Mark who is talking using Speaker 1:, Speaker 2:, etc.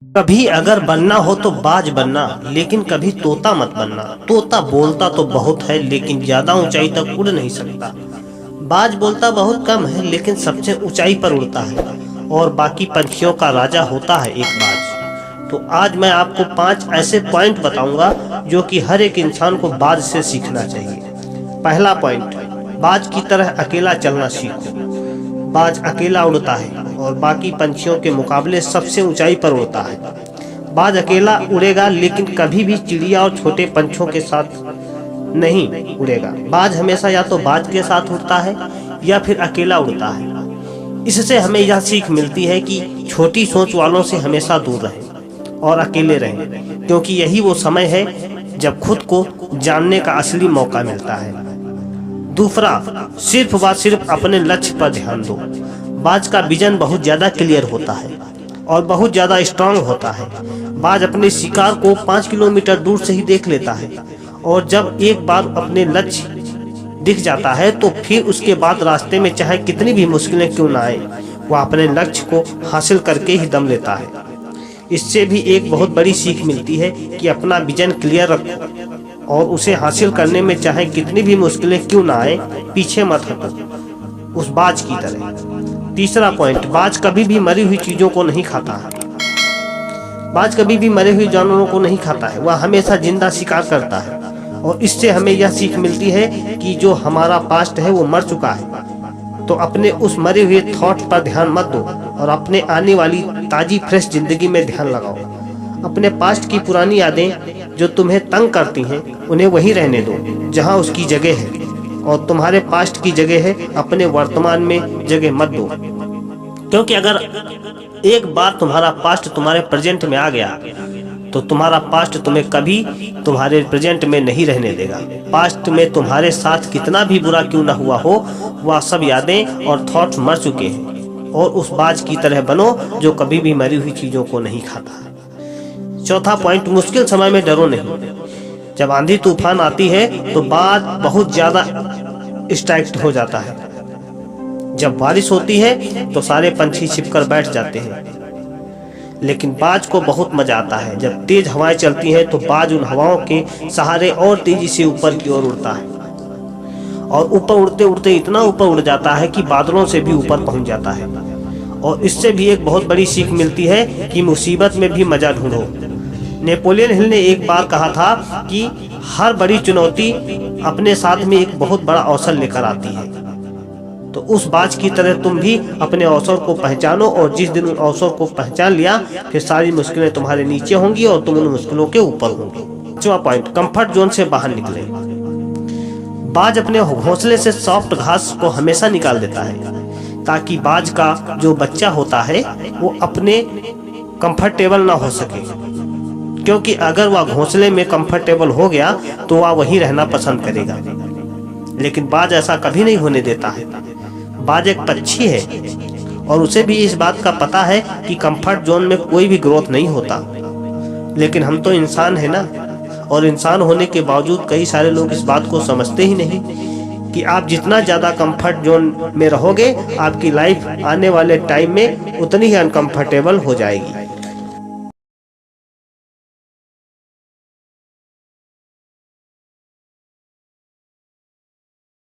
Speaker 1: कभी अगर बनना हो तो बाज बनना, लेकिन कभी तोता मत बनना। तोता बोलता तो बहुत है लेकिन ज्यादा ऊंचाई तक उड़ नहीं सकता। बाज बोलता बहुत कम है लेकिन सबसे ऊंचाई पर उड़ता है और बाकी पंछियों का राजा होता है एक बाज। तो आज मैं आपको 5 ऐसे पॉइंट बताऊंगा जो कि हर एक इंसान को बाज से सीखना चाहिए। पहला पॉइंट, बाज की तरह अकेला चलना सीखो। बाज अकेला उड़ता है और बाकी पंछियों के मुकाबले सबसे ऊंचाई पर उड़ता है। बाज अकेला उड़ेगा लेकिन कभी भी चिड़िया और छोटे पंछियों के साथ नहीं उड़ेगा। बाज हमेशा या तो बाज के साथ उड़ता है या फिर अकेला उड़ता है। इससे हमें यह सीख मिलती है कि छोटी सोच वालों से हमेशा दूर रहें और अकेले रहें, क्योंकि यही वो समय है जब खुद को जानने का असली मौका मिलता है। दूसरा, सिर्फ व सिर्फ अपने लक्ष्य पर ध्यान दो। बाज का विजन बहुत ज्यादा क्लियर होता है और बहुत ज्यादा स्ट्रांग होता है। बाज अपने शिकार को 5 किलोमीटर दूर से ही देख लेता है और जब एक बार अपने लक्ष्य दिख जाता है तो फिर उसके बाद रास्ते में चाहे कितनी भी मुश्किलें क्यों ना आए, वह अपने लक्ष्य को हासिल करके ही दम लेता है। इससे भी एक बहुत बड़ी सीख मिलती है कि अपना विजन क्लियर रखो और उसे हासिल करने में चाहे कितनी भी मुश्किलें क्यों ना आए, पीछे मत हटो उस बाज की तरह। तीसरा पॉइंट, बाज कभी भी मरी हुई चीजों को नहीं खाता है। बाज कभी भी मरे हुए जानवरों को नहीं खाता है, वह हमेशा जिंदा शिकार करता है। और इससे हमें यह सीख मिलती है कि जो हमारा पास्ट है वो मर चुका है, तो अपने उस मरे हुए थॉट पर ध्यान मत दो और अपने आने वाली ताजी फ्रेश जिंदगी में ध्यान लगाओ। अपने पास्ट की पुरानी यादें जो तुम्हें तंग करती हैं उन्हें वहीं रहने दो जहां उसकी जगह है, और तुम्हारे पास्ट की जगह है अपने वर्तमान में जगह मत दो। क्योंकि अगर एक बार तुम्हारा पास्ट तुम्हारे प्रेजेंट में आ गया तो तुम्हारा पास्ट तुम्हें कभी तुम्हारे प्रेजेंट में नहीं रहने देगा। पास्ट में तुम्हारे साथ कितना भी बुरा क्यों ना हुआ हो, वह सब यादें और थॉट्स मर चुके हैं। और उस बाज की तरह बनो जो कभी भी मरी हुई चीजों को नहीं खाता। चौथा पॉइंट, मुश्किल समय में डरो नहीं। जब आंधी तूफान आती है तो बाज बहुत ज्यादा स्ट्राइक्ट हो जाता है। जब बारिश होती है तो सारे पंछी छिपकर बैठ जाते हैं, लेकिन बाज को बहुत मजा आता है। जब तेज हवाएं चलती हैं तो बाज उन हवाओं के सहारे और तेजी से ऊपर की ओर उड़ता है और ऊपर उड़ते उड़ते इतना ऊपर उड़ जाता है कि बादलों से भी ऊपर पहुंच जाता है। और इससे भी एक बहुत बड़ी सीख मिलती है कि मुसीबत में भी मजा ढूंढो। नेपोलियन हिल ने एक बार कहा था कि हर बड़ी चुनौती अपने साथ में एक बहुत बड़ा अवसर लेकर आती है। तो उस बाज की तरह तुम भी अपने अवसर को पहचानो, और जिस दिन उन अवसर को पहचान लिया फिर सारी मुश्किलें तुम्हारे नीचे होंगी और तुम उन मुश्किलों के ऊपर होंगे। पांचवा पॉइंट, कंफर्ट जोन से बाहर निकले। बाज अपने घोंसले से सॉफ्ट घास को हमेशा निकाल देता है ताकि बाज का जो बच्चा होता है वो अपने कंफर्टेबल ना हो सके, क्योंकि अगर वह घोंसले में कंफर्टेबल हो गया तो वह वहीं रहना पसंद करेगा। लेकिन बाज ऐसा कभी नहीं होने देता है। बाज एक पक्षी है और उसे भी इस बात का पता है कि कंफर्ट जोन में कोई भी ग्रोथ नहीं होता। लेकिन हम तो इंसान है ना, और इंसान होने के बावजूद कई सारे लोग इस बात को समझते ही नहीं कि आप जितना ज्यादा कंफर्ट जोन में रहोगे आपकी लाइफ आने वाले टाइम में उतनी ही अनकंफर्टेबल हो जाएगी।